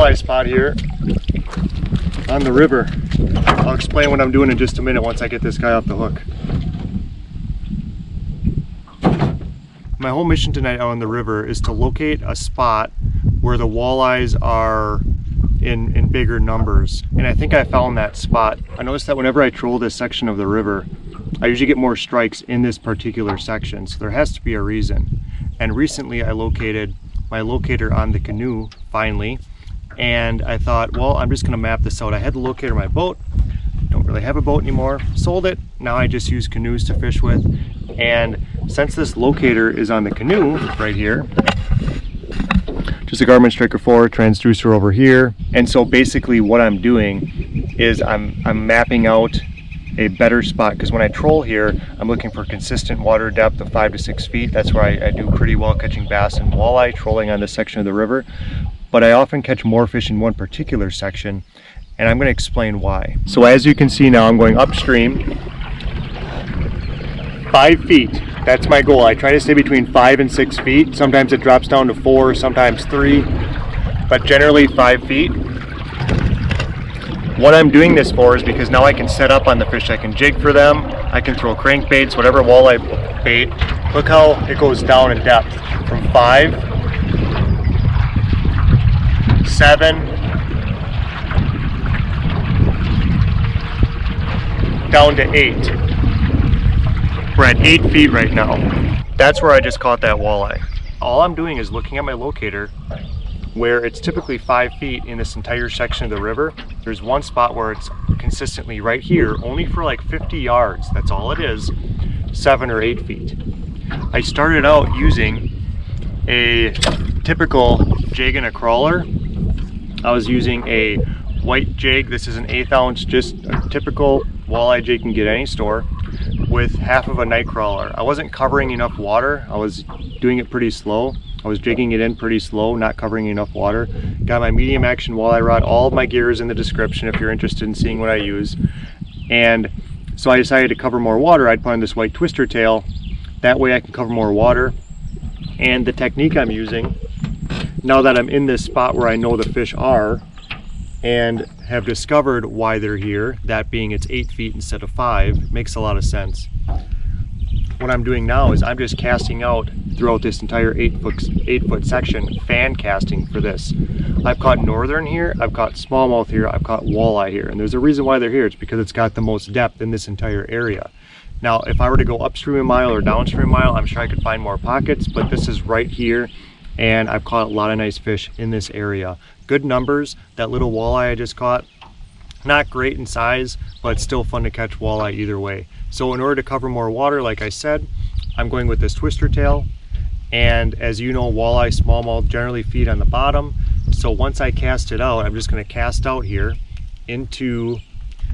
walleye spot here on the river. I'll explain what I'm doing in just a minute once I get this guy off the hook. My whole mission tonight out on the river is to locate a spot where the walleyes are in bigger numbers. And I think I found that spot. I noticed that whenever I troll this section of the river, I usually get more strikes in this particular section. So there has to be a reason. And recently I located my locator on the canoe, finally. And I thought, well, I'm just gonna map this out. I had the locator on my boat. Don't really have a boat anymore. Sold it. Now I just use canoes to fish with. And since this locator is on the canoe right here, just a Garmin Striker 4 transducer over here. And so basically what I'm doing is I'm mapping out a better spot, because when I troll here, I'm looking for consistent water depth of 5 to 6 feet. That's where I do pretty well catching bass and walleye trolling on this section of the river. But I often catch more fish in one particular section, and I'm going to explain why. So as you can see now, I'm going upstream 5 feet. That's my goal. I try to stay between 5 and 6 feet. Sometimes it drops down to 4, sometimes 3, but generally 5 feet. What I'm doing this for is because now I can set up on the fish. I can jig for them. I can throw crankbaits, whatever walleye bait. Look how it goes down in depth from 5, 7, down to 8. We're at 8 feet right now. That's where I just caught that walleye. All I'm doing is looking at my locator where it's typically 5 feet in this entire section of the river. There's one spot where it's consistently right here, only for like 50 yards. That's all it is, 7 or 8 feet. I started out using a typical jig and a crawler. I was using a white jig. This is an 1/8 ounce, just a typical walleye jig you can get at any store, with half of a night crawler. I wasn't covering enough water. I was doing it pretty slow. I was jigging it in pretty slow, not covering enough water. Got my medium action walleye rod. All of my gear is in the description if you're interested in seeing what I use. And so I decided to cover more water. I'd put on this white twister tail. That way I can cover more water. And the technique I'm using, now that I'm in this spot where I know the fish are and have discovered why they're here, that being it's 8 feet instead of 5, makes a lot of sense. What I'm doing now is I'm just casting out throughout this entire 8 foot section, fan casting for this. I've caught northern here, I've caught smallmouth here, I've caught walleye here, and there's a reason why they're here. It's because it's got the most depth in this entire area. Now, if I were to go upstream a mile or downstream a mile, I'm sure I could find more pockets, but this is right here, and I've caught a lot of nice fish in this area. Good numbers. That little walleye I just caught, not great in size, but still fun to catch walleye either way. So in order to cover more water, like I said, I'm going with this twister tail. And as you know, walleye, smallmouth generally feed on the bottom. So once I cast it out, I'm just going to cast out here into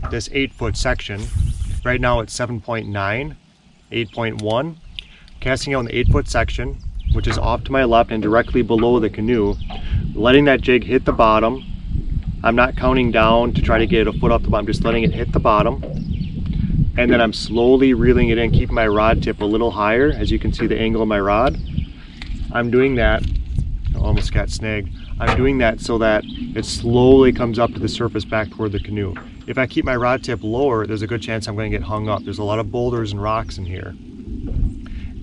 this 8 foot section. Right now it's 7.9, 8.1. Casting out in the 8 foot section, which is off to my left and directly below the canoe, letting that jig hit the bottom. I'm not counting down to try to get it a foot off the bottom, just letting it hit the bottom. And then I'm slowly reeling it in, keeping my rod tip a little higher. As you can see the angle of my rod. I'm doing that, I almost got snagged. I'm doing that so that it slowly comes up to the surface back toward the canoe. If I keep my rod tip lower, there's a good chance I'm going to get hung up. There's a lot of boulders and rocks in here.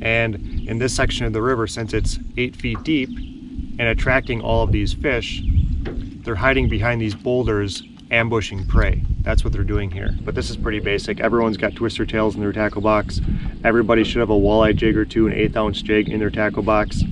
And in this section of the river, since it's 8 feet deep and attracting all of these fish, they're hiding behind these boulders, ambushing prey. That's what they're doing here. But this is pretty basic. Everyone's got twister tails in their tackle box. Everybody should have a walleye jig or two, an 1/8 ounce jig in their tackle box.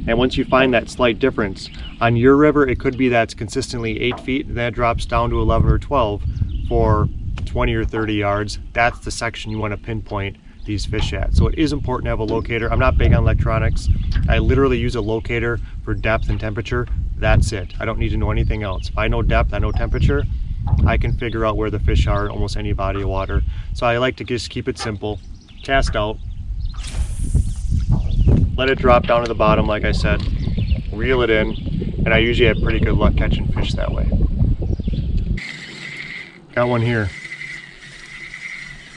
And once you find that slight difference, on your river, it could be that it's consistently 8 feet, and then it drops down to 11 or 12 for 20 or 30 yards. That's the section you want to pinpoint these fish at. So it is important to have a locator. I'm not big on electronics. I literally use a locator for depth and temperature. That's it. I don't need to know anything else. If I know depth, I know temperature, I can figure out where the fish are in almost any body of water. So I like to just keep it simple. Cast out, let it drop down to the bottom like I said, reel it in, and I usually have pretty good luck catching fish that way. Got one here.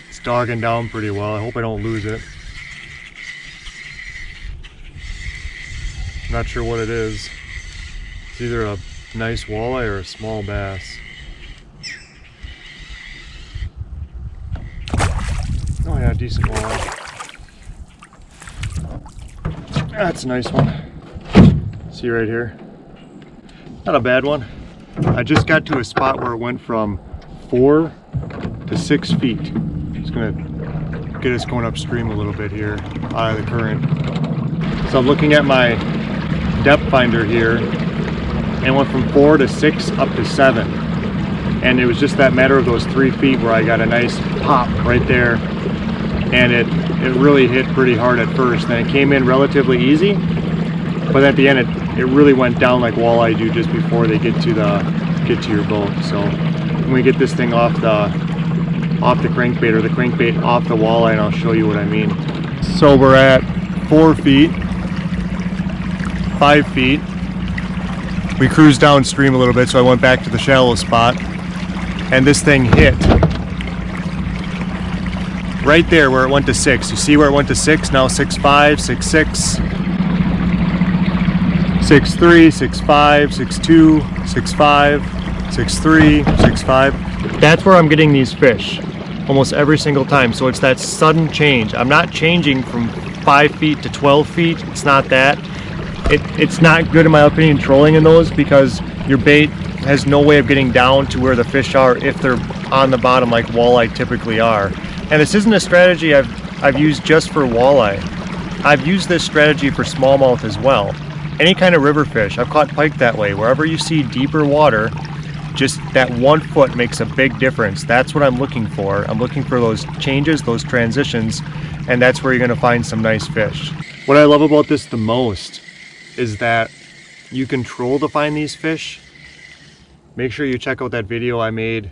It's dogging down pretty well. I hope I don't lose it. I'm not sure what it is. It's either a Nice walleye or a small bass? Oh yeah, decent walleye. That's a nice one. See right here? Not a bad one. I just got to a spot where it went from 4 to 6 feet. Just gonna get us going upstream a little bit here out of the current. So I'm looking at my depth finder here, and went from 4 to 6 up to 7. And it was just that matter of those 3 feet where I got a nice pop right there, and it really hit pretty hard at first. Then it came in relatively easy, but at the end it really went down like walleye do just before they get to your boat. So when we get this thing off the crankbait, or the crankbait off the walleye, and I'll show you what I mean. So we're at 4 feet, 5 feet. We cruised downstream a little bit, so I went back to the shallow spot, and this thing hit right there where it went to 6. You see where it went to 6? Now 6.5, 6.6, 6.3, 6.5, 6.2, 6.5, 6.3, 6.5. That's where I'm getting these fish almost every single time. So it's that sudden change. I'm not changing from 5 feet to 12 feet. It's not that. It's not good in my opinion trolling in those, because your bait has no way of getting down to where the fish are if they're on the bottom like walleye typically are. And this isn't a strategy I've used just for walleye. I've used this strategy for smallmouth as well. Any kind of river fish. I've caught pike that way. Wherever you see deeper water, just that 1 foot makes a big difference. That's what I'm looking for. I'm looking for those changes, those transitions, and that's where you're gonna find some nice fish. What I love about this the most is that you can troll to find these fish. Make sure you check out that video I made a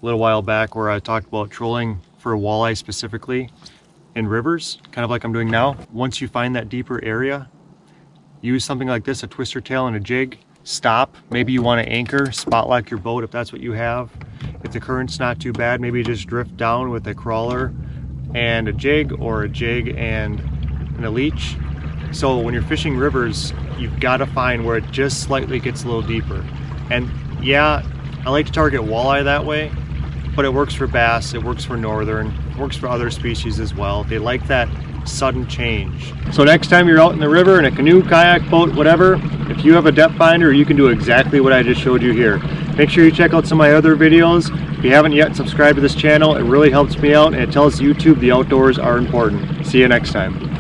little while back where I talked about trolling for walleye specifically in rivers, kind of like I'm doing now. Once you find that deeper area, use something like this, a twister tail and a jig. Stop. Maybe you want to anchor, spot lock your boat if that's what you have. If the current's not too bad, maybe just drift down with a crawler and a jig, or a jig and a leech. So when you're fishing rivers, you've got to find where it just slightly gets a little deeper. And yeah, I like to target walleye that way, but it works for bass, it works for northern, it works for other species as well. They like that sudden change. So next time you're out in the river in a canoe, kayak, boat, whatever, if you have a depth finder, you can do exactly what I just showed you here. Make sure you check out some of my other videos. If you haven't yet, subscribe to this channel. It really helps me out, and it tells YouTube the outdoors are important. See you next time.